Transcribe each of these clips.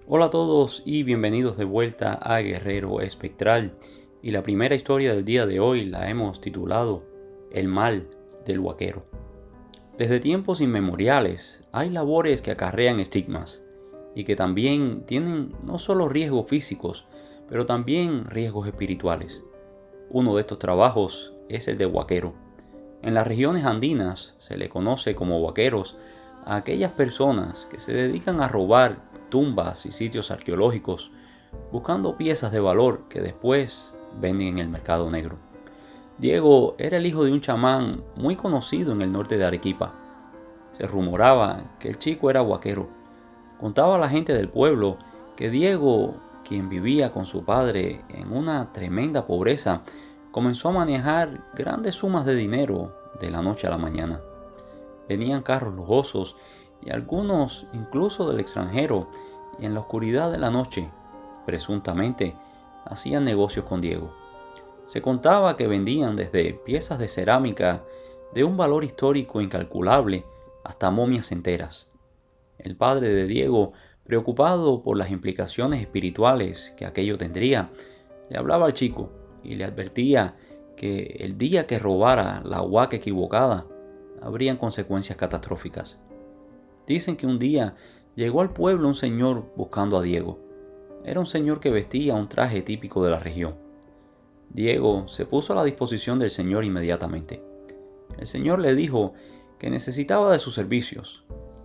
Hola a todos y bienvenidos de vuelta a Guerrero Espectral. Y la primera historia del día de hoy la hemos titulado El mal del huaquero. Desde tiempos inmemoriales hay labores que acarrean estigmas y que también tienen no solo riesgos físicos, pero también riesgos espirituales. Uno de estos trabajos es el de huaquero. En las regiones andinas se le conoce como huaqueros a aquellas personas que se dedican a robar tumbas y sitios arqueológicos buscando piezas de valor que después venden en el mercado negro. Diego era el hijo de un chamán muy conocido en el norte de Arequipa. Se rumoraba que el chico era huaquero. Contaba a la gente del pueblo que Diego, quien vivía con su padre en una tremenda pobreza, comenzó a manejar grandes sumas de dinero de la noche a la mañana. Venían carros lujosos y algunos incluso del extranjero, y en la oscuridad de la noche, presuntamente, hacían negocios con Diego. Se contaba que vendían desde piezas de cerámica de un valor histórico incalculable hasta momias enteras. El padre de Diego, preocupado por las implicaciones espirituales que aquello tendría, le hablaba al chico y le advertía que el día que robara la huaca equivocada, habrían consecuencias catastróficas. Dicen que un día llegó al pueblo un señor buscando a Diego. Era un señor que vestía un traje típico de la región. Diego se puso a la disposición del señor inmediatamente. El señor le dijo que necesitaba de sus servicios,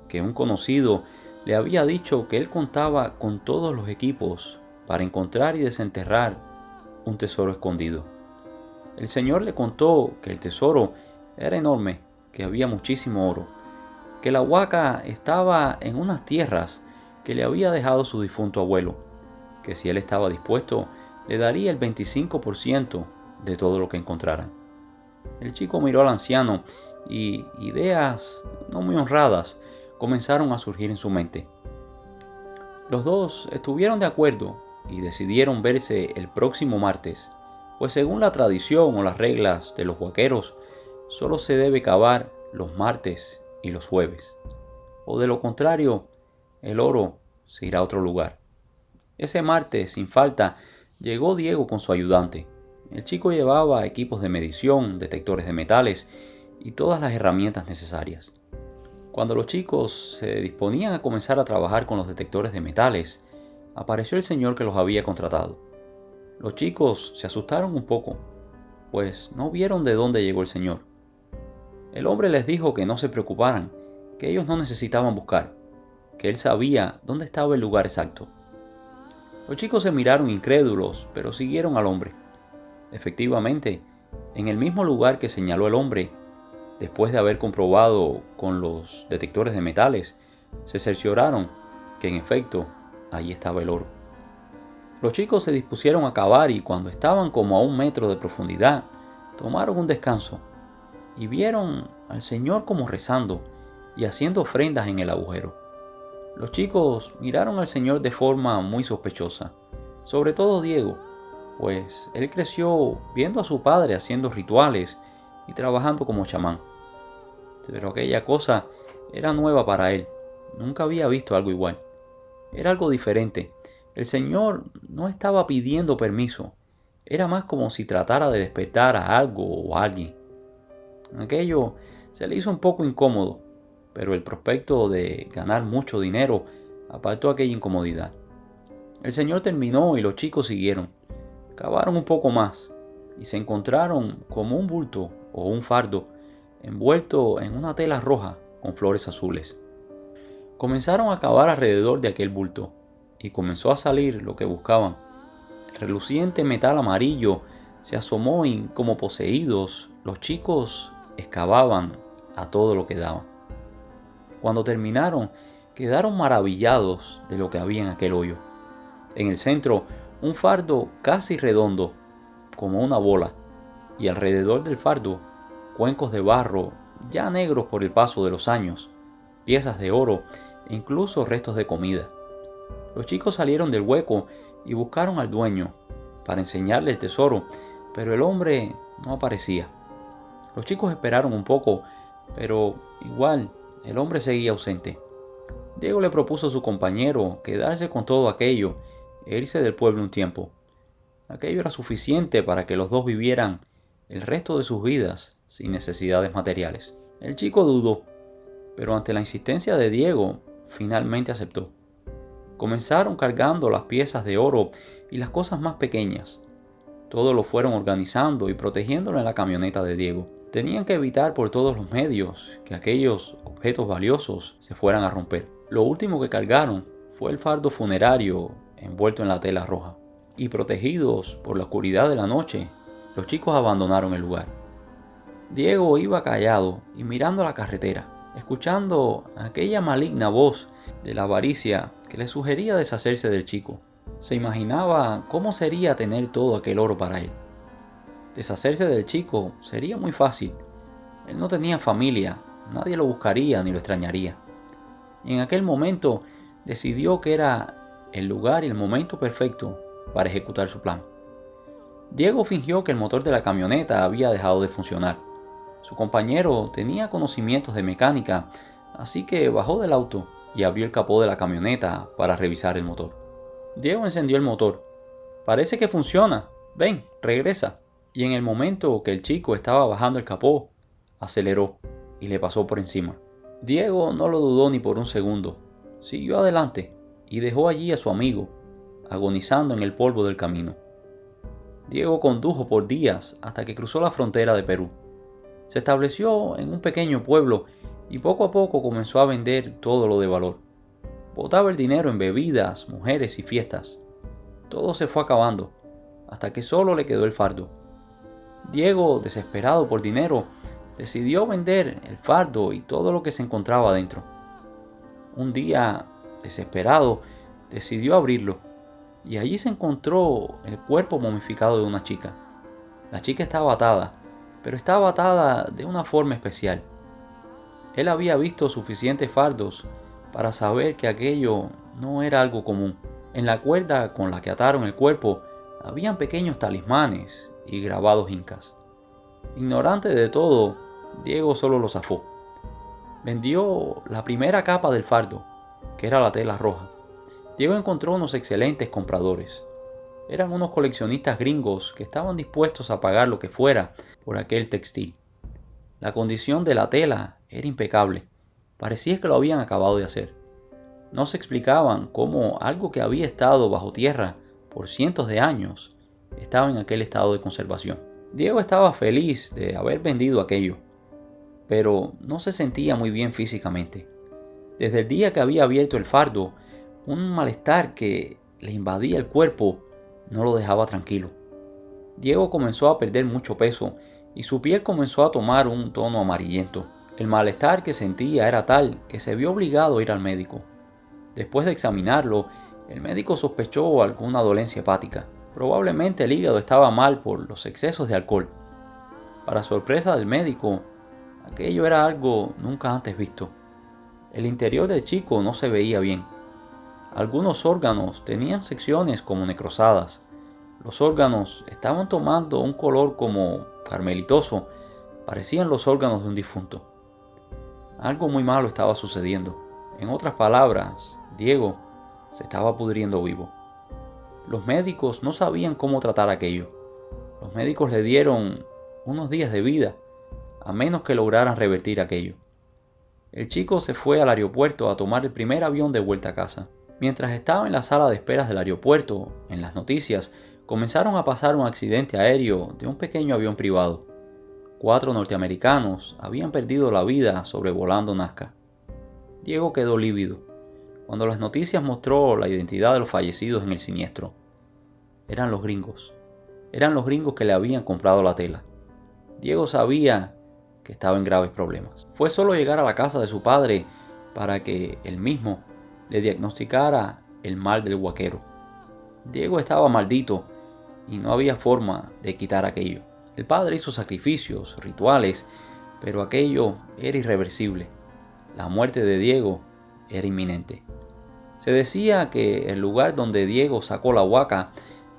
que un conocido le había dicho que él contaba con todos los equipos para encontrar y desenterrar un tesoro escondido. El señor le contó que el tesoro era enorme, que había muchísimo oro, que la huaca estaba en unas tierras que le había dejado su difunto abuelo, que si él estaba dispuesto, le daría el 25% de todo lo que encontraran. El chico miró al anciano y ideas no muy honradas comenzaron a surgir en su mente. Los dos estuvieron de acuerdo y decidieron verse el próximo martes, pues según la tradición o las reglas de los huaqueros, solo se debe cavar los martes y los jueves, o de lo contrario, el oro se irá a otro lugar. Ese martes, sin falta, llegó Diego con su ayudante. El chico llevaba equipos de medición, detectores de metales y todas las herramientas necesarias. Cuando los chicos se disponían a comenzar a trabajar con los detectores de metales, apareció el señor que los había contratado. Los chicos se asustaron un poco, pues no vieron de dónde llegó el señor. El hombre les dijo que no se preocuparan, que ellos no necesitaban buscar, que él sabía dónde estaba el lugar exacto. Los chicos se miraron incrédulos, pero siguieron al hombre. Efectivamente, en el mismo lugar que señaló el hombre, después de haber comprobado con los detectores de metales, se cercioraron que en efecto allí estaba el oro. Los chicos se dispusieron a cavar y cuando estaban como a 1 metro de profundidad, tomaron un descanso y vieron al Señor como rezando y haciendo ofrendas en el agujero. Los chicos miraron al Señor de forma muy sospechosa, sobre todo Diego, pues él creció viendo a su padre haciendo rituales y trabajando como chamán. Pero aquella cosa era nueva para él, nunca había visto algo igual. Era algo diferente. El Señor no estaba pidiendo permiso, era más como si tratara de despertar a algo o a alguien. Aquello se le hizo un poco incómodo, pero el prospecto de ganar mucho dinero apartó aquella incomodidad. El señor terminó y los chicos siguieron. Cavaron un poco más y se encontraron como un bulto o un fardo envuelto en una tela roja con flores azules. Comenzaron a cavar alrededor de aquel bulto y comenzó a salir lo que buscaban. El reluciente metal amarillo se asomó y, como poseídos, los chicos excavaban a todo lo que daban. Cuando terminaron, quedaron maravillados de lo que había en aquel hoyo. En el centro, un fardo casi redondo, como una bola, y alrededor del fardo, cuencos de barro ya negros por el paso de los años, piezas de oro e incluso restos de comida. Los chicos salieron del hueco y buscaron al dueño para enseñarle el tesoro, pero el hombre no aparecía. Los chicos esperaron un poco, pero igual el hombre seguía ausente. Diego le propuso a su compañero quedarse con todo aquello e irse del pueblo un tiempo. Aquello era suficiente para que los dos vivieran el resto de sus vidas sin necesidades materiales. El chico dudó, pero ante la insistencia de Diego, finalmente aceptó. Comenzaron cargando las piezas de oro y las cosas más pequeñas. Todo lo fueron organizando y protegiéndolo en la camioneta de Diego. Tenían que evitar por todos los medios que aquellos objetos valiosos se fueran a romper. Lo último que cargaron fue el fardo funerario envuelto en la tela roja. Y protegidos por la oscuridad de la noche, los chicos abandonaron el lugar. Diego iba callado y mirando la carretera, escuchando aquella maligna voz de la avaricia que le sugería deshacerse del chico. Se imaginaba cómo sería tener todo aquel oro para él. Deshacerse del chico sería muy fácil. Él no tenía familia, nadie lo buscaría ni lo extrañaría. Y en aquel momento decidió que era el lugar y el momento perfecto para ejecutar su plan. Diego fingió que el motor de la camioneta había dejado de funcionar. Su compañero tenía conocimientos de mecánica, así que bajó del auto y abrió el capó de la camioneta para revisar el motor. Diego encendió el motor. Parece que funciona. Ven, regresa. Y en el momento que el chico estaba bajando el capó, aceleró y le pasó por encima. Diego no lo dudó ni por un segundo. Siguió adelante y dejó allí a su amigo, agonizando en el polvo del camino. Diego condujo por días hasta que cruzó la frontera de Perú. Se estableció en un pequeño pueblo y poco a poco comenzó a vender todo lo de valor. Botaba el dinero en bebidas, mujeres y fiestas. Todo se fue acabando, hasta que solo le quedó el fardo. Diego, desesperado por dinero, decidió vender el fardo y todo lo que se encontraba dentro. Un día, desesperado, decidió abrirlo, y allí se encontró el cuerpo momificado de una chica. La chica estaba atada, pero estaba atada de una forma especial. Él había visto suficientes fardos para saber que aquello no era algo común. En la cuerda con la que ataron el cuerpo habían pequeños talismanes y grabados incas. Ignorante de todo, Diego solo lo zafó. Vendió la primera capa del fardo, que era la tela roja. Diego encontró unos excelentes compradores. Eran unos coleccionistas gringos que estaban dispuestos a pagar lo que fuera por aquel textil. La condición de la tela era impecable. Parecía que lo habían acabado de hacer. No se explicaban cómo algo que había estado bajo tierra por cientos de años estaba en aquel estado de conservación. Diego estaba feliz de haber vendido aquello, pero no se sentía muy bien físicamente. Desde el día que había abierto el fardo, un malestar que le invadía el cuerpo no lo dejaba tranquilo. Diego comenzó a perder mucho peso y su piel comenzó a tomar un tono amarillento. El malestar que sentía era tal que se vio obligado a ir al médico. Después de examinarlo, el médico sospechó alguna dolencia hepática. Probablemente el hígado estaba mal por los excesos de alcohol. Para sorpresa del médico, aquello era algo nunca antes visto. El interior del chico no se veía bien. Algunos órganos tenían secciones como necrosadas. Los órganos estaban tomando un color como carmelitoso. Parecían los órganos de un difunto. Algo muy malo estaba sucediendo. En otras palabras, Diego se estaba pudriendo vivo. Los médicos no sabían cómo tratar aquello. Los médicos le dieron unos días de vida, a menos que lograran revertir aquello. El chico se fue al aeropuerto a tomar el primer avión de vuelta a casa. Mientras estaba en la sala de esperas del aeropuerto, en las noticias, comenzaron a pasar un accidente aéreo de un pequeño avión privado. 4 norteamericanos habían perdido la vida sobrevolando Nazca. Diego quedó lívido cuando las noticias mostró la identidad de los fallecidos en el siniestro. Eran los gringos. Eran los gringos que le habían comprado la tela. Diego sabía que estaba en graves problemas. Fue solo llegar a la casa de su padre para que él mismo le diagnosticara el mal del huaquero. Diego estaba maldito y no había forma de quitar aquello. El padre hizo sacrificios, rituales, pero aquello era irreversible. La muerte de Diego era inminente. Se decía que el lugar donde Diego sacó la huaca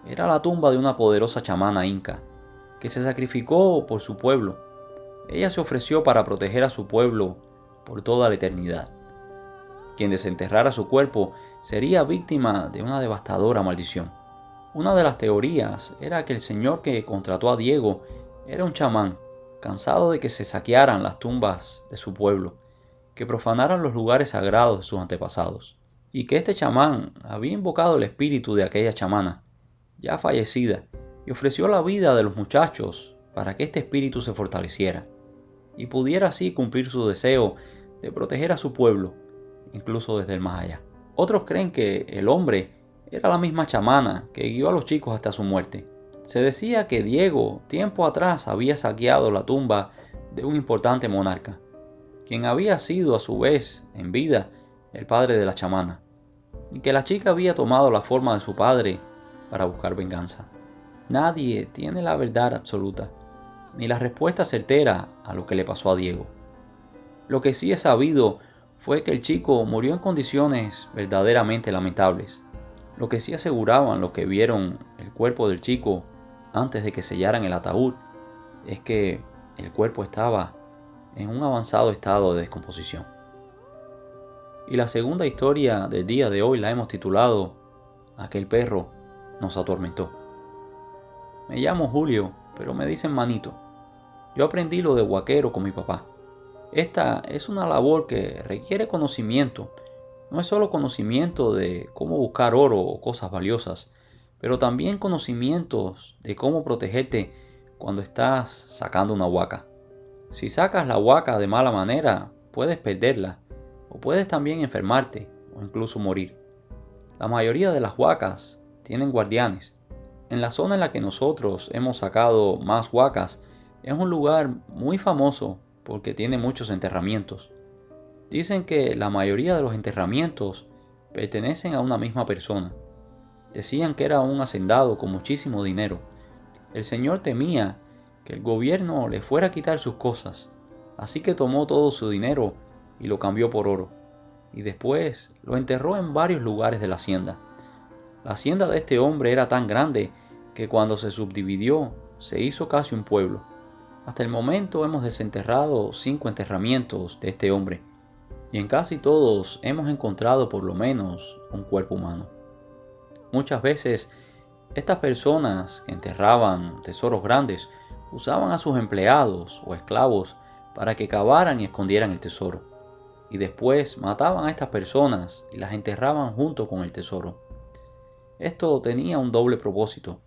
era la tumba de una poderosa chamana inca, que se sacrificó por su pueblo. Ella se ofreció para proteger a su pueblo por toda la eternidad. Quien desenterrara su cuerpo sería víctima de una devastadora maldición. Una de las teorías era que el señor que contrató a Diego era un chamán, cansado de que se saquearan las tumbas de su pueblo, que profanaran los lugares sagrados de sus antepasados, y que este chamán había invocado el espíritu de aquella chamana, ya fallecida, y ofreció la vida de los muchachos para que este espíritu se fortaleciera, y pudiera así cumplir su deseo de proteger a su pueblo, incluso desde el más allá. Otros creen que el hombre era la misma chamana que guió a los chicos hasta su muerte. Se decía que Diego, tiempo atrás, había saqueado la tumba de un importante monarca, quien había sido a su vez, en vida, el padre de la chamana, y que la chica había tomado la forma de su padre para buscar venganza. Nadie tiene la verdad absoluta, ni la respuesta certera a lo que le pasó a Diego. Lo que sí es sabido fue que el chico murió en condiciones verdaderamente lamentables. Lo que sí aseguraban los que vieron el cuerpo del chico antes de que sellaran el ataúd es que el cuerpo estaba en un avanzado estado de descomposición. Y la segunda historia del día de hoy la hemos titulado Aquel perro nos atormentó. Me llamo Julio, pero me dicen Manito. Yo aprendí lo de huaquero con mi papá. Esta es una labor que requiere conocimiento. No es solo conocimiento de cómo buscar oro o cosas valiosas, pero también conocimientos de cómo protegerte cuando estás sacando una huaca. Si sacas la huaca de mala manera, puedes perderla, o puedes también enfermarte o incluso morir. La mayoría de las huacas tienen guardianes. En la zona en la que nosotros hemos sacado más huacas, es un lugar muy famoso porque tiene muchos enterramientos. Dicen que la mayoría de los enterramientos pertenecen a una misma persona. Decían que era un hacendado con muchísimo dinero. El señor temía que el gobierno le fuera a quitar sus cosas, así que tomó todo su dinero y lo cambió por oro, y después lo enterró en varios lugares de la hacienda. La hacienda de este hombre era tan grande que cuando se subdividió se hizo casi un pueblo. Hasta el momento hemos desenterrado 5 enterramientos de este hombre, y en casi todos hemos encontrado por lo menos un cuerpo humano. Muchas veces estas personas que enterraban tesoros grandes usaban a sus empleados o esclavos para que cavaran y escondieran el tesoro, y después mataban a estas personas y las enterraban junto con el tesoro. Esto tenía un doble propósito.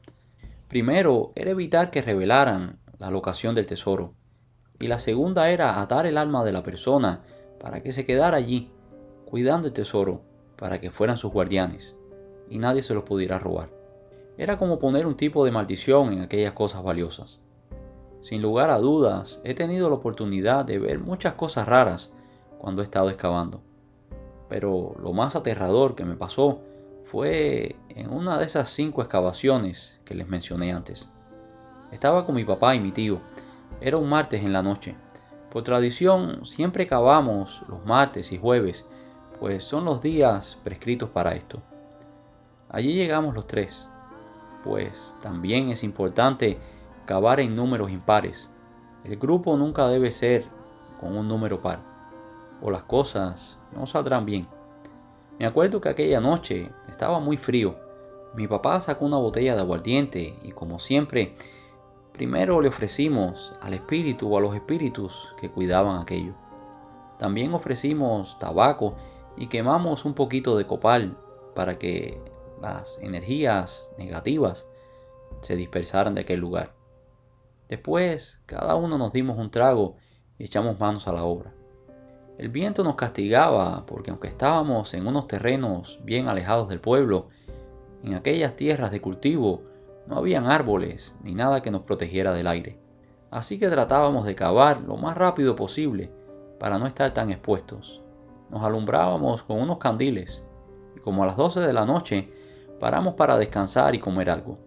Primero era evitar que revelaran la locación del tesoro, y la segunda era atar el alma de la persona para que se quedara allí, cuidando el tesoro, para que fueran sus guardianes, y nadie se los pudiera robar. Era como poner un tipo de maldición en aquellas cosas valiosas. Sin lugar a dudas, he tenido la oportunidad de ver muchas cosas raras cuando he estado excavando. Pero lo más aterrador que me pasó fue en una de esas 5 excavaciones que les mencioné antes. Estaba con mi papá y mi tío. Era un martes en la noche. Por tradición, siempre cavamos los martes y jueves, pues son los días prescritos para esto. Allí llegamos los 3, pues también es importante cavar en números impares. El grupo nunca debe ser con un número par, o las cosas no saldrán bien. Me acuerdo que aquella noche estaba muy frío. Mi papá sacó una botella de aguardiente y, como siempre, primero le ofrecimos al espíritu o a los espíritus que cuidaban aquello. También ofrecimos tabaco y quemamos un poquito de copal para que las energías negativas se dispersaran de aquel lugar. Después, cada uno nos dimos un trago y echamos manos a la obra. El viento nos castigaba porque aunque estábamos en unos terrenos bien alejados del pueblo, en aquellas tierras de cultivo no habían árboles ni nada que nos protegiera del aire. Así que tratábamos de cavar lo más rápido posible para no estar tan expuestos. Nos alumbrábamos con unos candiles y como a las 12 de la noche paramos para descansar y comer algo.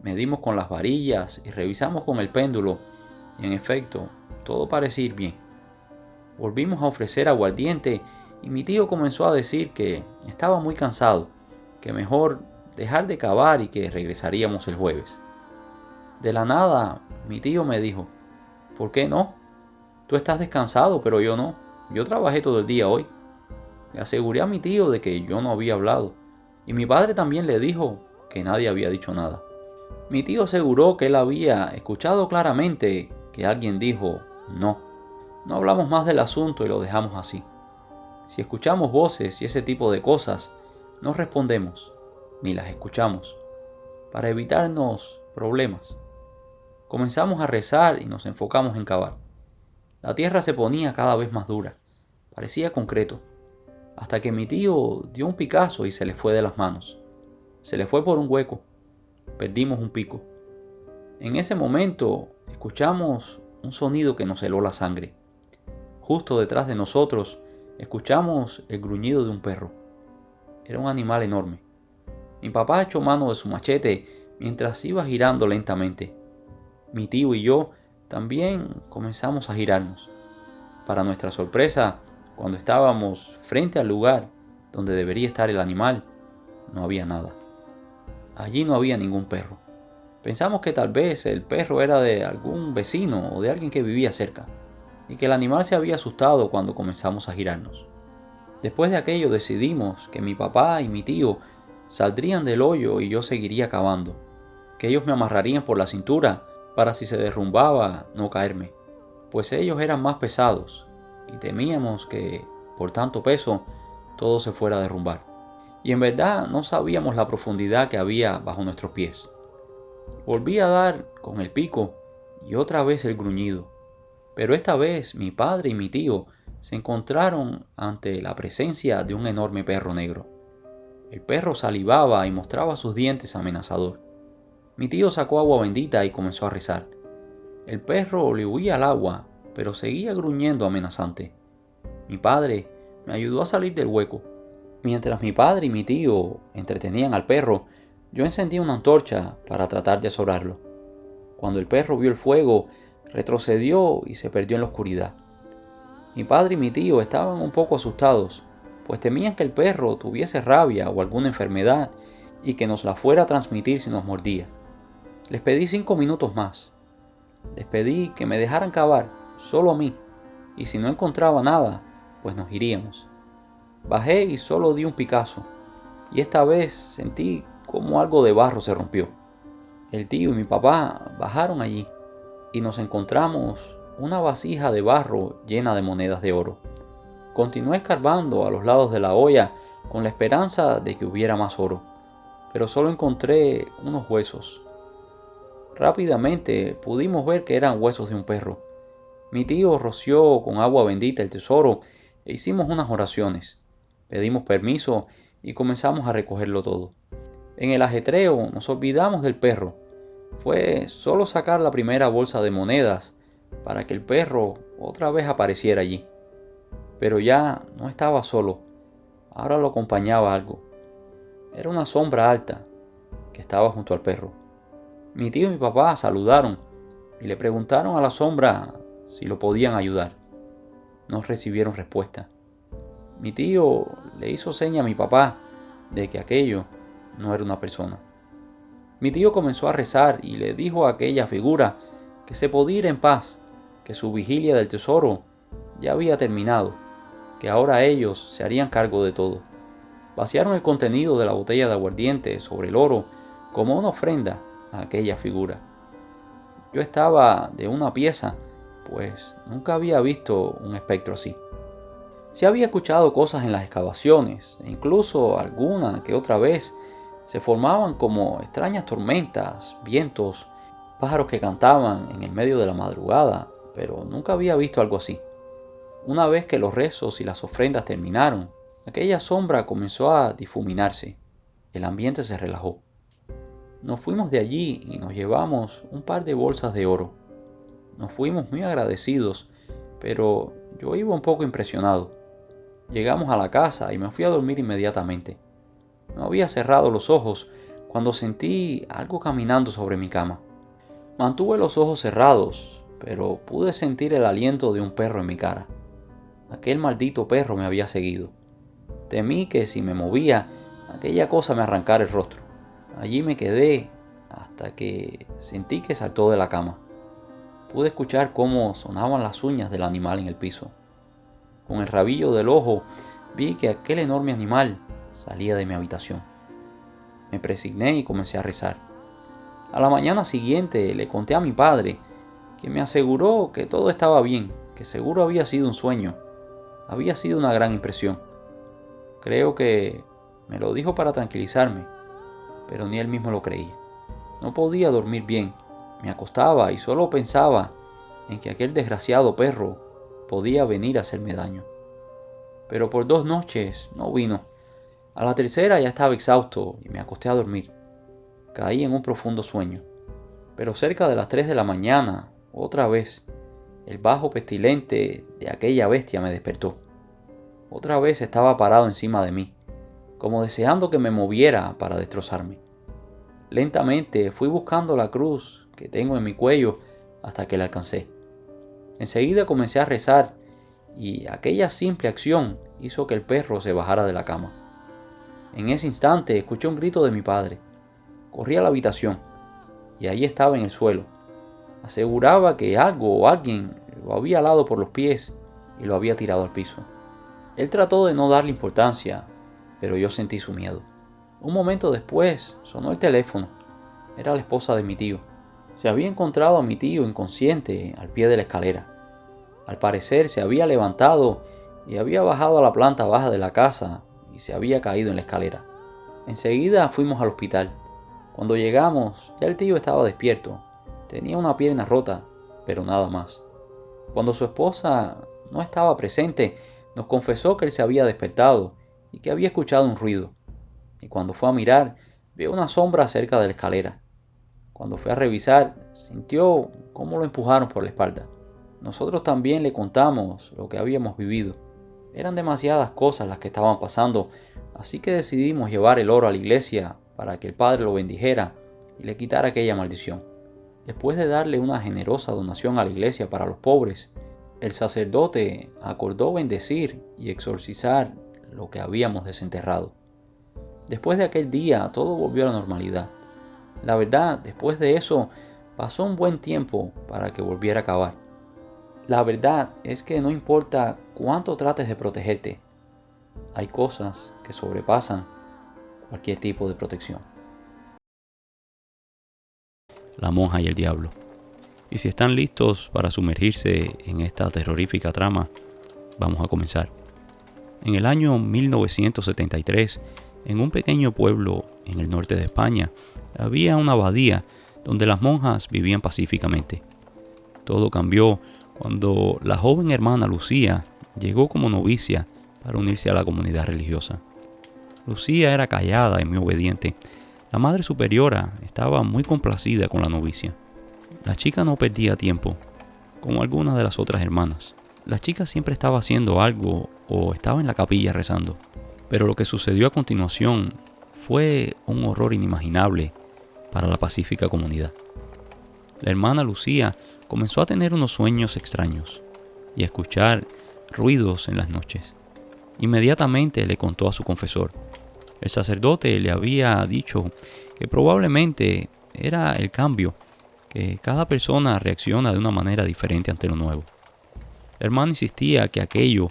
Medimos con las varillas y revisamos con el péndulo y en efecto todo parecía ir bien. Volvimos a ofrecer aguardiente y mi tío comenzó a decir que estaba muy cansado, que mejor dejar de cavar y que regresaríamos el jueves. De la nada, mi tío me dijo: ¿por qué no? Tú estás descansado, pero yo no. Yo trabajé todo el día hoy. Le aseguré a mi tío de que yo no había hablado, y mi padre también le dijo que nadie había dicho nada. Mi tío aseguró que él había escuchado claramente que alguien dijo no. No hablamos más del asunto y lo dejamos así. Si escuchamos voces y ese tipo de cosas, no respondemos, ni las escuchamos, para evitarnos problemas. Comenzamos a rezar y nos enfocamos en cavar. La tierra se ponía cada vez más dura, parecía concreto, hasta que mi tío dio un picazo y se le fue de las manos. Se le fue por un hueco. Perdimos un pico. En ese momento escuchamos un sonido que nos heló la sangre. Justo detrás de nosotros escuchamos el gruñido de un perro. Era un animal enorme. Mi papá echó mano de su machete mientras iba girando lentamente. Mi tío y yo también comenzamos a girarnos. Para nuestra sorpresa, cuando estábamos frente al lugar donde debería estar el animal, no había nada. Allí no había ningún perro. Pensamos que tal vez el perro era de algún vecino o de alguien que vivía cerca, y que el animal se había asustado cuando comenzamos a girarnos. Después de aquello decidimos que mi papá y mi tío saldrían del hoyo y yo seguiría cavando, que ellos me amarrarían por la cintura para si se derrumbaba no caerme, pues ellos eran más pesados y temíamos que por tanto peso todo se fuera a derrumbar. Y en verdad no sabíamos la profundidad que había bajo nuestros pies. Volví a dar con el pico y otra vez el gruñido, pero esta vez mi padre y mi tío se encontraron ante la presencia de un enorme perro negro. El perro salivaba y mostraba sus dientes amenazador. Mi tío sacó agua bendita y comenzó a rezar. El perro le huía al agua, pero seguía gruñendo amenazante. Mi padre me ayudó a salir del hueco. Mientras mi padre y mi tío entretenían al perro, yo encendí una antorcha para tratar de azorarlo. Cuando el perro vio el fuego, retrocedió y se perdió en la oscuridad. Mi padre y mi tío estaban un poco asustados, pues temían que el perro tuviese rabia o alguna enfermedad y que nos la fuera a transmitir si nos mordía. Les pedí 5 minutos más. Les pedí que me dejaran cavar, solo a mí, y si no encontraba nada, pues nos iríamos. Bajé y solo di un picazo, y esta vez sentí como algo de barro se rompió. El tío y mi papá bajaron allí, y nos encontramos una vasija de barro llena de monedas de oro. Continué escarbando a los lados de la olla con la esperanza de que hubiera más oro, pero solo encontré unos huesos. Rápidamente pudimos ver que eran huesos de un perro. Mi tío roció con agua bendita el tesoro e hicimos unas oraciones. Pedimos permiso y comenzamos a recogerlo todo. En el ajetreo nos olvidamos del perro. Fue solo sacar la primera bolsa de monedas para que el perro otra vez apareciera allí. Pero ya no estaba solo, ahora lo acompañaba algo. Era una sombra alta que estaba junto al perro. Mi tío y mi papá saludaron y le preguntaron a la sombra si lo podían ayudar. No recibieron respuesta. Mi tío le hizo seña a mi papá de que aquello no era una persona. Mi tío comenzó a rezar y le dijo a aquella figura que se podía ir en paz, que su vigilia del tesoro ya había terminado, que ahora ellos se harían cargo de todo. Vaciaron el contenido de la botella de aguardiente sobre el oro como una ofrenda a aquella figura. Yo estaba de una pieza, pues nunca había visto un espectro así. Sí había escuchado cosas en las excavaciones, e incluso alguna que otra vez se formaban como extrañas tormentas, vientos, pájaros que cantaban en el medio de la madrugada, pero nunca había visto algo así. Una vez que los rezos y las ofrendas terminaron, aquella sombra comenzó a difuminarse. El ambiente se relajó. Nos fuimos de allí y nos llevamos un par de bolsas de oro. Nos fuimos muy agradecidos, pero yo iba un poco impresionado. Llegamos a la casa y me fui a dormir inmediatamente. No había cerrado los ojos cuando sentí algo caminando sobre mi cama. Mantuve los ojos cerrados, pero pude sentir el aliento de un perro en mi cara. Aquel maldito perro me había seguido. Temí que si me movía, aquella cosa me arrancara el rostro. Allí me quedé hasta que sentí que saltó de la cama. Pude escuchar cómo sonaban las uñas del animal en el piso. Con el rabillo del ojo vi que aquel enorme animal salía de mi habitación. Me presigné y comencé a rezar. A la mañana siguiente le conté a mi padre, que me aseguró que todo estaba bien, que seguro había sido un sueño, había sido una gran impresión. Creo que me lo dijo para tranquilizarme, pero ni él mismo lo creía. No podía dormir bien, me acostaba y solo pensaba en que aquel desgraciado perro podía venir a hacerme daño. Pero por 2 noches no vino. A la tercera ya estaba exhausto y me acosté a dormir. Caí en un profundo sueño. Pero cerca de las 3 de la mañana, otra vez, el bajo pestilente de aquella bestia me despertó. Otra vez estaba parado encima de mí, como deseando que me moviera para destrozarme. Lentamente fui buscando la cruz que tengo en mi cuello hasta que la alcancé. Enseguida comencé a rezar y aquella simple acción hizo que el perro se bajara de la cama. En ese instante escuché un grito de mi padre. Corrí a la habitación y allí estaba en el suelo. Aseguraba que algo o alguien lo había alado por los pies y lo había tirado al piso. Él trató de no darle importancia, pero yo sentí su miedo. Un momento después sonó el teléfono. Era la esposa de mi tío. Se había encontrado a mi tío inconsciente al pie de la escalera. Al parecer se había levantado y había bajado a la planta baja de la casa y se había caído en la escalera. Enseguida fuimos al hospital. Cuando llegamos, ya el tío estaba despierto. Tenía una pierna rota, pero nada más. Cuando su esposa no estaba presente, nos confesó que él se había despertado y que había escuchado un ruido. Y cuando fue a mirar, vio una sombra cerca de la escalera. Cuando fue a revisar, sintió cómo lo empujaron por la espalda. Nosotros también le contamos lo que habíamos vivido. Eran demasiadas cosas las que estaban pasando, así que decidimos llevar el oro a la iglesia para que el Padre lo bendijera y le quitara aquella maldición. Después de darle una generosa donación a la iglesia para los pobres, el sacerdote acordó bendecir y exorcizar lo que habíamos desenterrado. Después de aquel día todo volvió a la normalidad. La verdad, después de eso pasó un buen tiempo para que volviera a acabar. La verdad es que no importa cuánto trates de protegerte, hay cosas que sobrepasan cualquier tipo de protección. La monja y el diablo. Y si están listos para sumergirse en esta terrorífica trama, vamos a comenzar. En el año 1973, en un pequeño pueblo en el norte de España, había una abadía donde las monjas vivían pacíficamente. Todo cambió cuando la joven hermana Lucía llegó como novicia para unirse a la comunidad religiosa. Lucía era callada y muy obediente. La madre superiora estaba muy complacida con la novicia. La chica no perdía tiempo, como algunas de las otras hermanas. La chica siempre estaba haciendo algo o estaba en la capilla rezando. Pero lo que sucedió a continuación fue un horror inimaginable para la pacífica comunidad. La hermana Lucía comenzó a tener unos sueños extraños y a escuchar ruidos en las noches. Inmediatamente le contó a su confesor. El sacerdote le había dicho que probablemente era el cambio, que cada persona reacciona de una manera diferente ante lo nuevo. La hermana insistía que aquello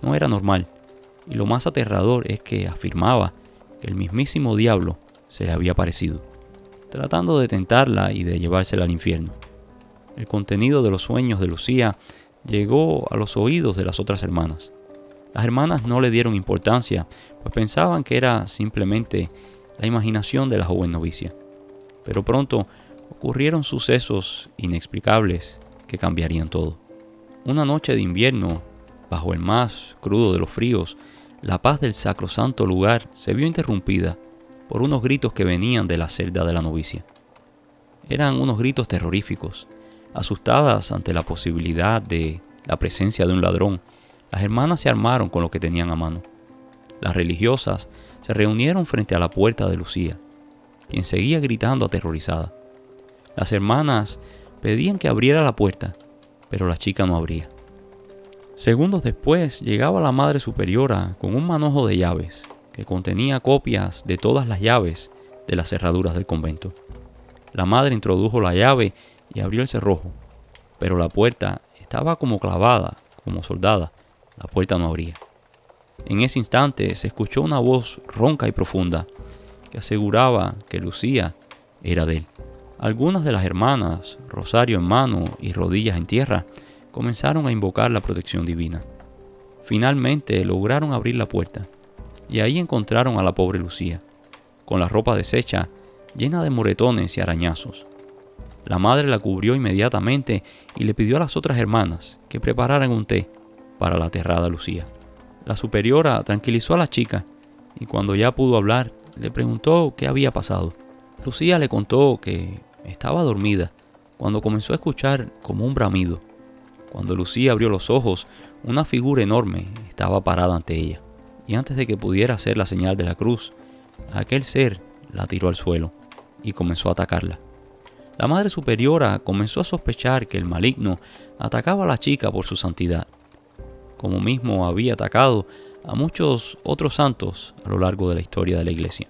no era normal, y lo más aterrador es que afirmaba que el mismísimo diablo se le había aparecido, tratando de tentarla y de llevársela al infierno. El contenido de los sueños de Lucía llegó a los oídos de las otras hermanas. Las hermanas no le dieron importancia, pues pensaban que era simplemente la imaginación de la joven novicia. Pero pronto ocurrieron sucesos inexplicables que cambiarían todo. Una noche de invierno, bajo el más crudo de los fríos, la paz del sacrosanto lugar se vio interrumpida por unos gritos que venían de la celda de la novicia. Eran unos gritos terroríficos. Asustadas ante la posibilidad de la presencia de un ladrón, las hermanas se armaron con lo que tenían a mano. Las religiosas se reunieron frente a la puerta de Lucía, quien seguía gritando aterrorizada. Las hermanas pedían que abriera la puerta, pero la chica no abría. Segundos después llegaba la Madre Superiora con un manojo de llaves que contenía copias de todas las llaves de las cerraduras del convento. La madre introdujo la llave y abrió el cerrojo, pero la puerta estaba como clavada, como soldada. La puerta no abría. En ese instante se escuchó una voz ronca y profunda que aseguraba que Lucía era de él. Algunas de las hermanas, rosario en mano y rodillas en tierra, comenzaron a invocar la protección divina. Finalmente lograron abrir la puerta y ahí encontraron a la pobre Lucía, con la ropa deshecha, llena de moretones y arañazos. La madre la cubrió inmediatamente y le pidió a las otras hermanas que prepararan un té para la aterrada Lucía. La superiora tranquilizó a la chica y cuando ya pudo hablar, le preguntó qué había pasado. Lucía le contó que estaba dormida cuando comenzó a escuchar como un bramido. Cuando Lucía abrió los ojos, una figura enorme estaba parada ante ella, y antes de que pudiera hacer la señal de la cruz, aquel ser la tiró al suelo y comenzó a atacarla. La Madre Superiora comenzó a sospechar que el maligno atacaba a la chica por su santidad, como mismo había atacado a muchos otros santos a lo largo de la historia de la Iglesia.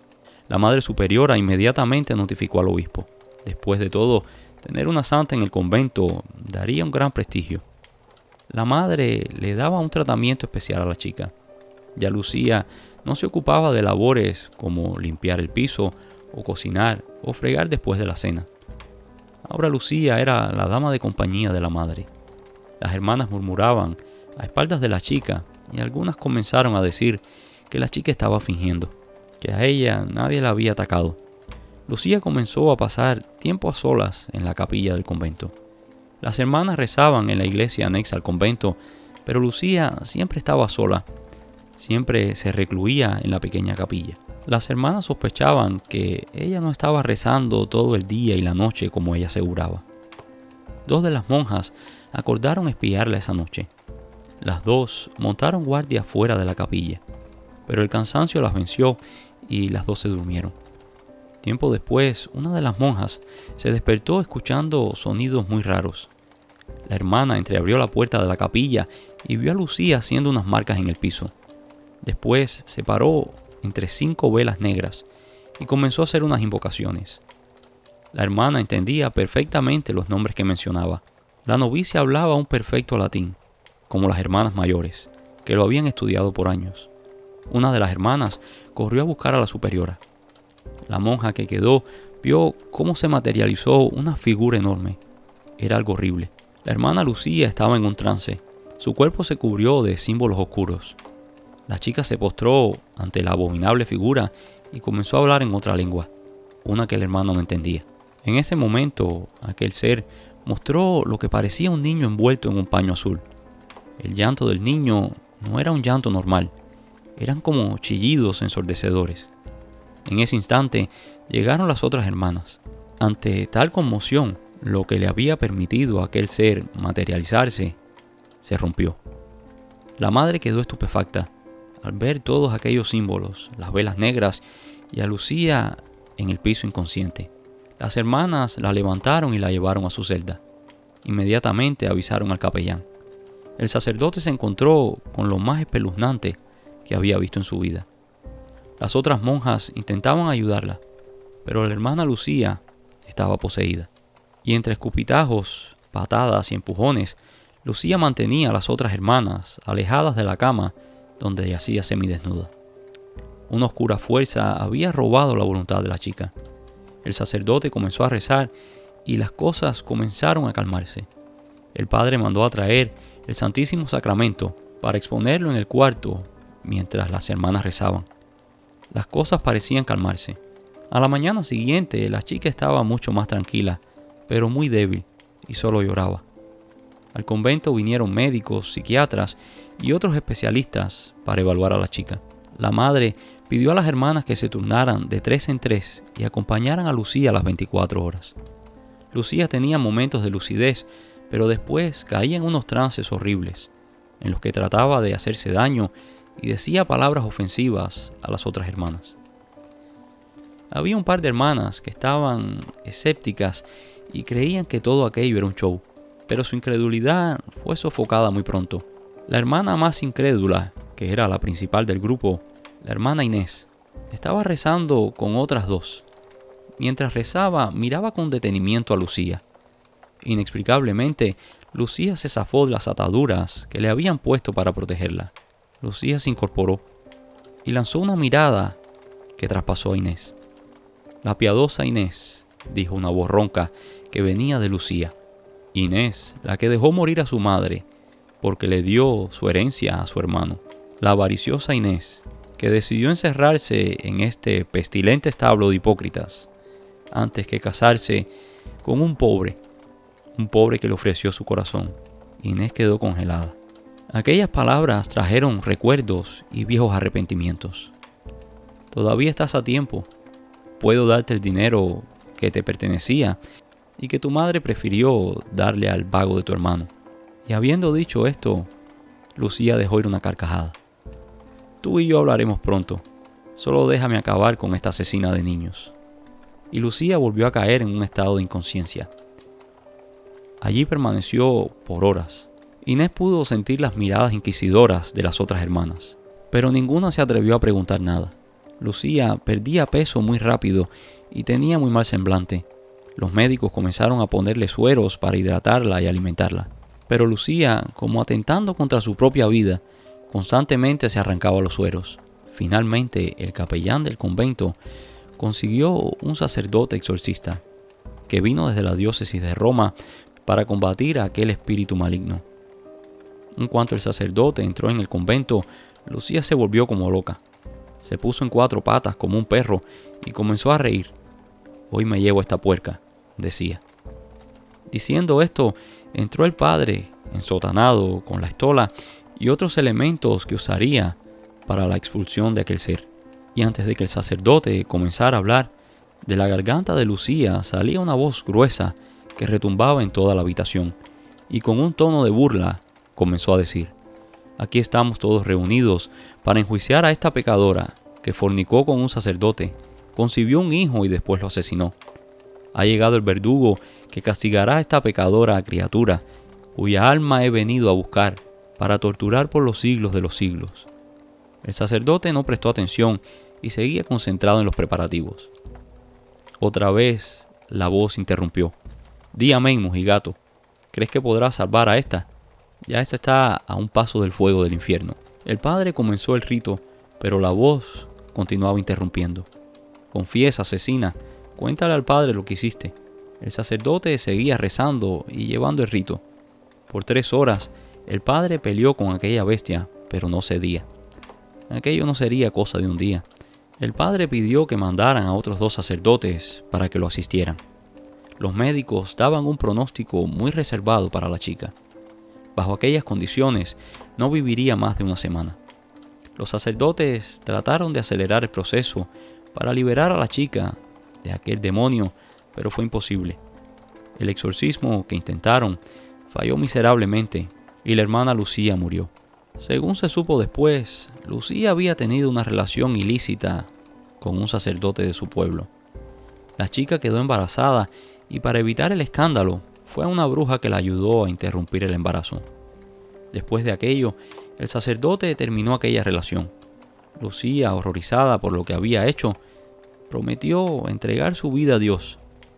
La Madre Superiora inmediatamente notificó al obispo. Después de todo, tener una santa en el convento daría un gran prestigio. La madre le daba un tratamiento especial a la chica. Ya Lucía no se ocupaba de labores como limpiar el piso o cocinar o fregar después de la cena. Ahora Lucía era la dama de compañía de la madre. Las hermanas murmuraban a espaldas de la chica y algunas comenzaron a decir que la chica estaba fingiendo, que a ella nadie la había atacado. Lucía comenzó a pasar tiempo a solas en la capilla del convento. Las hermanas rezaban en la iglesia anexa al convento, pero Lucía siempre estaba sola, siempre se recluía en la pequeña capilla. Las hermanas sospechaban que ella no estaba rezando todo el día y la noche como ella aseguraba. Dos de las monjas acordaron espiarla esa noche. Las dos montaron guardia fuera de la capilla, pero el cansancio las venció y las dos se durmieron. Tiempo después, una de las monjas se despertó escuchando sonidos muy raros. La hermana entreabrió la puerta de la capilla y vio a Lucía haciendo unas marcas en el piso. Después se paró entre 5 velas negras y comenzó a hacer unas invocaciones. La hermana entendía perfectamente los nombres que mencionaba. La novicia hablaba un perfecto latín, como las hermanas mayores, que lo habían estudiado por años. Una de las hermanas corrió a buscar a la superiora. La monja que quedó vio cómo se materializó una figura enorme. Era algo horrible. La hermana Lucía estaba en un trance. Su cuerpo se cubrió de símbolos oscuros. La chica se postró ante la abominable figura y comenzó a hablar en otra lengua, una que el hermano no entendía. En ese momento, aquel ser mostró lo que parecía un niño envuelto en un paño azul. El llanto del niño no era un llanto normal, eran como chillidos ensordecedores. En ese instante llegaron las otras hermanas. Ante tal conmoción, lo que le había permitido a aquel ser materializarse se rompió. La madre quedó estupefacta al ver todos aquellos símbolos, las velas negras y a Lucía en el piso inconsciente. Las hermanas la levantaron y la llevaron a su celda. Inmediatamente avisaron al capellán. El sacerdote se encontró con lo más espeluznante que había visto en su vida. Las otras monjas intentaban ayudarla, pero la hermana Lucía estaba poseída. Y entre escupitajos, patadas y empujones, Lucía mantenía a las otras hermanas alejadas de la cama donde yacía semidesnuda. Una oscura fuerza había robado la voluntad de la chica. El sacerdote comenzó a rezar y las cosas comenzaron a calmarse. El padre mandó a traer el Santísimo Sacramento para exponerlo en el cuarto mientras las hermanas rezaban. Las cosas parecían calmarse. A la mañana siguiente la chica estaba mucho más tranquila, pero muy débil y solo lloraba. Al convento vinieron médicos, psiquiatras y otros especialistas para evaluar a la chica. La madre pidió a las hermanas que se turnaran de 3 en 3 y acompañaran a Lucía a las 24 horas. Lucía tenía momentos de lucidez, pero después caía en unos trances horribles, en los que trataba de hacerse daño y decía palabras ofensivas a las otras hermanas. Había un par de hermanas que estaban escépticas y creían que todo aquello era un show, pero su incredulidad fue sofocada muy pronto. La hermana más incrédula, que era la principal del grupo, la hermana Inés, estaba rezando con otras dos. Mientras rezaba, miraba con detenimiento a Lucía. Inexplicablemente, Lucía se zafó de las ataduras que le habían puesto para protegerla. Lucía se incorporó y lanzó una mirada que traspasó a Inés. La piadosa Inés, dijo una voz ronca que venía de Lucía. Inés, la que dejó morir a su madre porque le dio su herencia a su hermano. La avariciosa Inés, que decidió encerrarse en este pestilente establo de hipócritas antes que casarse con un pobre que le ofreció su corazón. Inés quedó congelada. Aquellas palabras trajeron recuerdos y viejos arrepentimientos. Todavía estás a tiempo. Puedo darte el dinero que te pertenecía y que tu madre prefirió darle al vago de tu hermano. Y habiendo dicho esto, Lucía dejó ir una carcajada. Tú y yo hablaremos pronto. Solo déjame acabar con esta asesina de niños. Y Lucía volvió a caer en un estado de inconsciencia. Allí permaneció por horas. Inés pudo sentir las miradas inquisidoras de las otras hermanas, pero ninguna se atrevió a preguntar nada. Lucía perdía peso muy rápido y tenía muy mal semblante. Los médicos comenzaron a ponerle sueros para hidratarla y alimentarla. Pero Lucía, como atentando contra su propia vida, constantemente se arrancaba los sueros. Finalmente, el capellán del convento consiguió un sacerdote exorcista que vino desde la diócesis de Roma para combatir a aquel espíritu maligno. En cuanto el sacerdote entró en el convento, Lucía se volvió como loca. Se puso en 4 patas como un perro y comenzó a reír. Hoy me llevo esta puerca, decía. Diciendo esto, entró el padre, ensotanado, con la estola y otros elementos que usaría para la expulsión de aquel ser. Y antes de que el sacerdote comenzara a hablar, de la garganta de Lucía salía una voz gruesa que retumbaba en toda la habitación, y con un tono de burla comenzó a decir: aquí estamos todos reunidos para enjuiciar a esta pecadora que fornicó con un sacerdote, concibió un hijo y después lo asesinó. Ha llegado el verdugo que castigará a esta pecadora criatura, cuya alma he venido a buscar para torturar por los siglos de los siglos. El sacerdote no prestó atención y seguía concentrado en los preparativos. Otra vez la voz interrumpió. Di amén, mojigato. ¿Crees que podrás salvar a esta? Ya esta está a un paso del fuego del infierno. El padre comenzó el rito, pero la voz continuaba interrumpiendo. Confiesa, asesina, cuéntale al padre lo que hiciste. El sacerdote seguía rezando y llevando el rito. Por 3 horas, el padre peleó con aquella bestia, pero no cedía. Aquello no sería cosa de un día. El padre pidió que mandaran a otros 2 sacerdotes para que lo asistieran. Los médicos daban un pronóstico muy reservado para la chica. Bajo aquellas condiciones, no viviría más de una semana. Los sacerdotes trataron de acelerar el proceso para liberar a la chica de aquel demonio, pero fue imposible. El exorcismo que intentaron falló miserablemente y la hermana Lucía murió. Según se supo después, Lucía había tenido una relación ilícita con un sacerdote de su pueblo. La chica quedó embarazada y para evitar el escándalo, fue a una bruja que la ayudó a interrumpir el embarazo. Después de aquello, el sacerdote terminó aquella relación. Lucía, horrorizada por lo que había hecho, prometió entregar su vida a Dios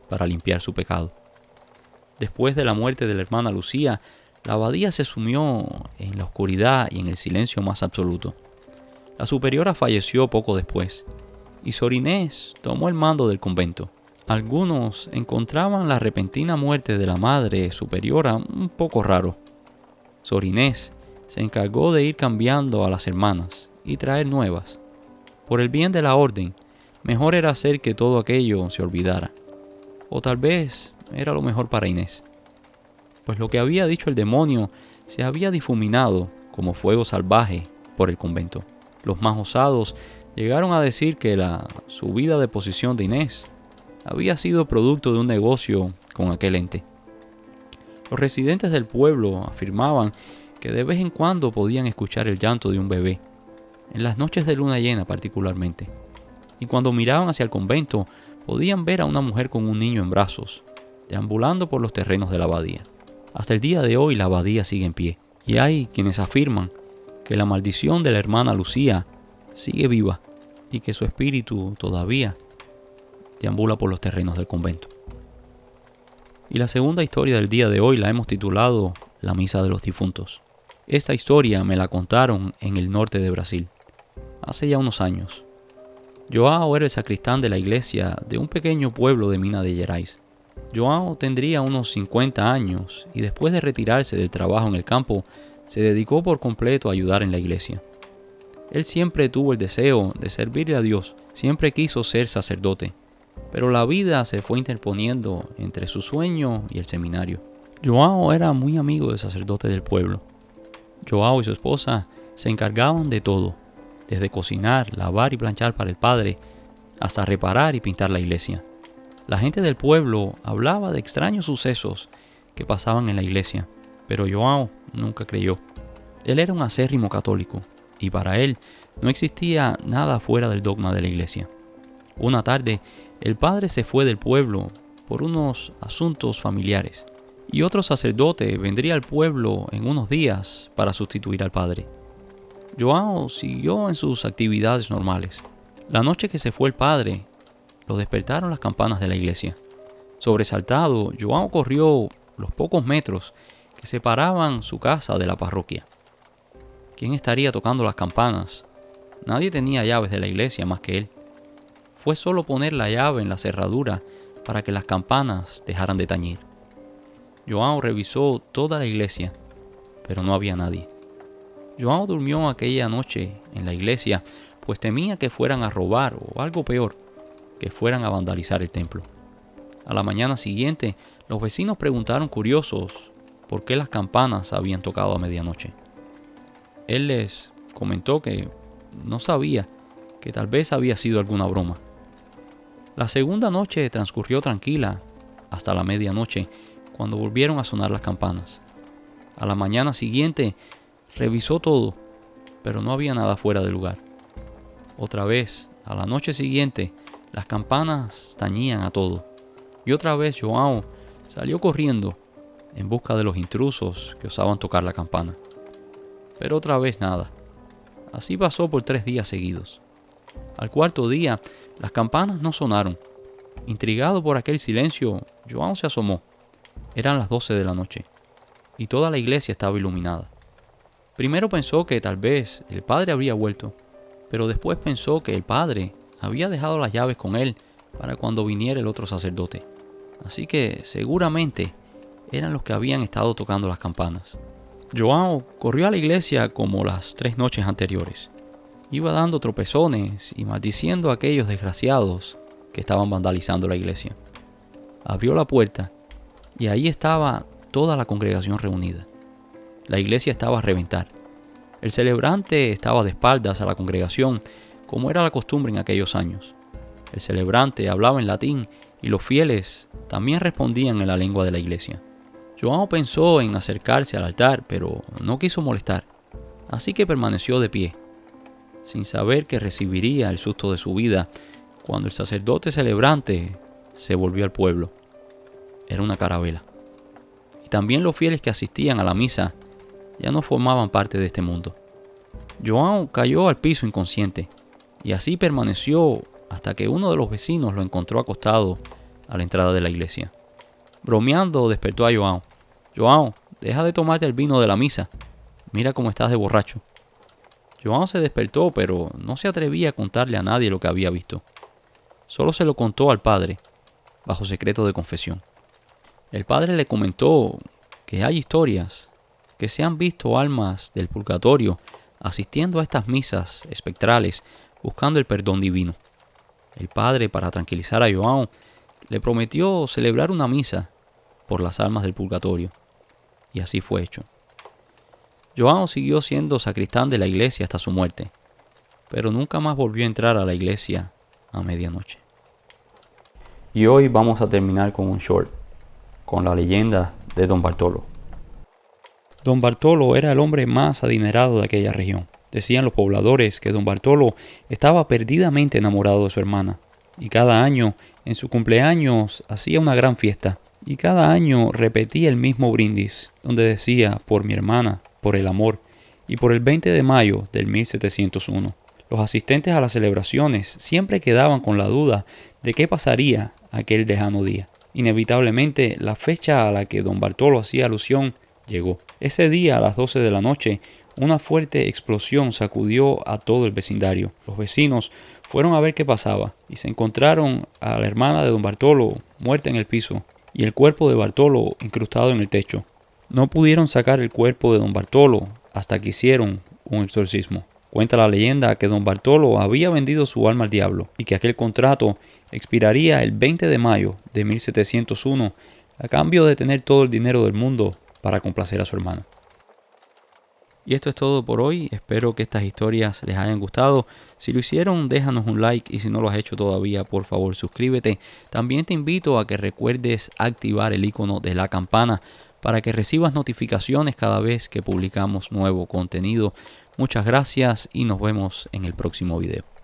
para limpiar su pecado. Después de la muerte de la hermana Lucía, la abadía se sumió en la oscuridad y en el silencio más absoluto. La superiora falleció poco después, y Sor Inés tomó el mando del convento. Algunos encontraban la repentina muerte de la madre superiora un poco raro. Sor Inés se encargó de ir cambiando a las hermanas y traer nuevas. Por el bien de la orden, mejor era hacer que todo aquello se olvidara. O tal vez era lo mejor para Inés, pues lo que había dicho el demonio se había difuminado como fuego salvaje por el convento. Los más osados llegaron a decir que la subida de posición de Inés había sido producto de un negocio con aquel ente. Los residentes del pueblo afirmaban que de vez en cuando podían escuchar el llanto de un bebé, en las noches de luna llena particularmente, y cuando miraban hacia el convento podían ver a una mujer con un niño en brazos, deambulando por los terrenos de la abadía. Hasta el día de hoy la abadía sigue en pie, y hay quienes afirman que la maldición de la hermana Lucía sigue viva y que su espíritu todavía deambula por los terrenos del convento. Y la segunda historia del día de hoy la hemos titulado La Misa de los Difuntos. Esta historia me la contaron en el norte de Brasil, hace ya unos años. João era el sacristán de la iglesia de un pequeño pueblo de Minas Gerais. João tendría unos 50 años y después de retirarse del trabajo en el campo, se dedicó por completo a ayudar en la iglesia. Él siempre tuvo el deseo de servirle a Dios, siempre quiso ser sacerdote, pero la vida se fue interponiendo entre su sueño y el seminario. João era muy amigo del sacerdote del pueblo. João y su esposa se encargaban de todo, desde cocinar, lavar y planchar para el padre, hasta reparar y pintar la iglesia. La gente del pueblo hablaba de extraños sucesos que pasaban en la iglesia, pero João nunca creyó. Él era un acérrimo católico, y para él no existía nada fuera del dogma de la iglesia. Una tarde, el padre se fue del pueblo por unos asuntos familiares, y otro sacerdote vendría al pueblo en unos días para sustituir al padre. João siguió en sus actividades normales. La noche que se fue el padre, lo despertaron las campanas de la iglesia. Sobresaltado, João corrió los pocos metros que separaban su casa de la parroquia. ¿Quién estaría tocando las campanas? Nadie tenía llaves de la iglesia más que él. Fue solo poner la llave en la cerradura para que las campanas dejaran de tañir. João revisó toda la iglesia, pero no había nadie. João durmió aquella noche en la iglesia, pues temía que fueran a robar o algo peor, que fueran a vandalizar el templo. A la mañana siguiente, los vecinos preguntaron curiosos por qué las campanas habían tocado a medianoche. Él les comentó que no sabía, que tal vez había sido alguna broma. La segunda noche transcurrió tranquila hasta la medianoche, cuando volvieron a sonar las campanas. A la mañana siguiente revisó todo, pero no había nada fuera de lugar. Otra vez, a la noche siguiente, las campanas tañían a todo. Y otra vez João salió corriendo en busca de los intrusos que osaban tocar la campana. Pero otra vez nada. Así pasó por 3 días seguidos. Al cuarto día, las campanas no sonaron. Intrigado por aquel silencio, João se asomó. Eran las 12 de la noche, y toda la iglesia estaba iluminada. Primero pensó que tal vez el padre habría vuelto, pero después pensó que el padre había dejado las llaves con él para cuando viniera el otro sacerdote. Así que seguramente eran los que habían estado tocando las campanas. João corrió a la iglesia como las 3 noches anteriores. Iba dando tropezones y maldiciendo a aquellos desgraciados que estaban vandalizando la iglesia. Abrió la puerta y ahí estaba toda la congregación reunida. La iglesia estaba a reventar. El celebrante estaba de espaldas a la congregación, como era la costumbre en aquellos años. El celebrante hablaba en latín y los fieles también respondían en la lengua de la iglesia. João pensó en acercarse al altar, pero no quiso molestar, así que permaneció de pie, sin saber que recibiría el susto de su vida cuando el sacerdote celebrante se volvió al pueblo. Era una carabela. Y también los fieles que asistían a la misa ya no formaban parte de este mundo. João cayó al piso inconsciente, y así permaneció hasta que uno de los vecinos lo encontró acostado a la entrada de la iglesia. Bromeando, despertó a João. João, deja de tomarte el vino de la misa. Mira cómo estás de borracho. João se despertó, pero no se atrevía a contarle a nadie lo que había visto. Solo se lo contó al padre, bajo secreto de confesión. El padre le comentó que hay historias, que se han visto almas del purgatorio asistiendo a estas misas espectrales buscando el perdón divino. El padre, para tranquilizar a João, le prometió celebrar una misa por las almas del purgatorio, y así fue hecho. João siguió siendo sacristán de la iglesia hasta su muerte, pero nunca más volvió a entrar a la iglesia a medianoche. Y hoy vamos a terminar con un short, con la leyenda de Don Bartolo. Don Bartolo era el hombre más adinerado de aquella región. Decían los pobladores que Don Bartolo estaba perdidamente enamorado de su hermana, y cada año, en su cumpleaños, hacía una gran fiesta, y cada año repetía el mismo brindis, donde decía: por mi hermana, por el amor, y por el 20 de mayo del 1701. Los asistentes a las celebraciones siempre quedaban con la duda de qué pasaría aquel lejano día. Inevitablemente, la fecha a la que Don Bartolo hacía alusión llegó. Ese día a las 12 de la noche, una fuerte explosión sacudió a todo el vecindario. Los vecinos fueron a ver qué pasaba y se encontraron a la hermana de don Bartolo muerta en el piso y el cuerpo de Bartolo incrustado en el techo. No pudieron sacar el cuerpo de don Bartolo hasta que hicieron un exorcismo. Cuenta la leyenda que don Bartolo había vendido su alma al diablo y que aquel contrato expiraría el 20 de mayo de 1701 a cambio de tener todo el dinero del mundo para complacer a su hermano. Y esto es todo por hoy. Espero que estas historias les hayan gustado. Si lo hicieron, déjanos un like y si no lo has hecho todavía, por favor suscríbete. También te invito a que recuerdes activar el icono de la campana para que recibas notificaciones cada vez que publicamos nuevo contenido. Muchas gracias y nos vemos en el próximo video.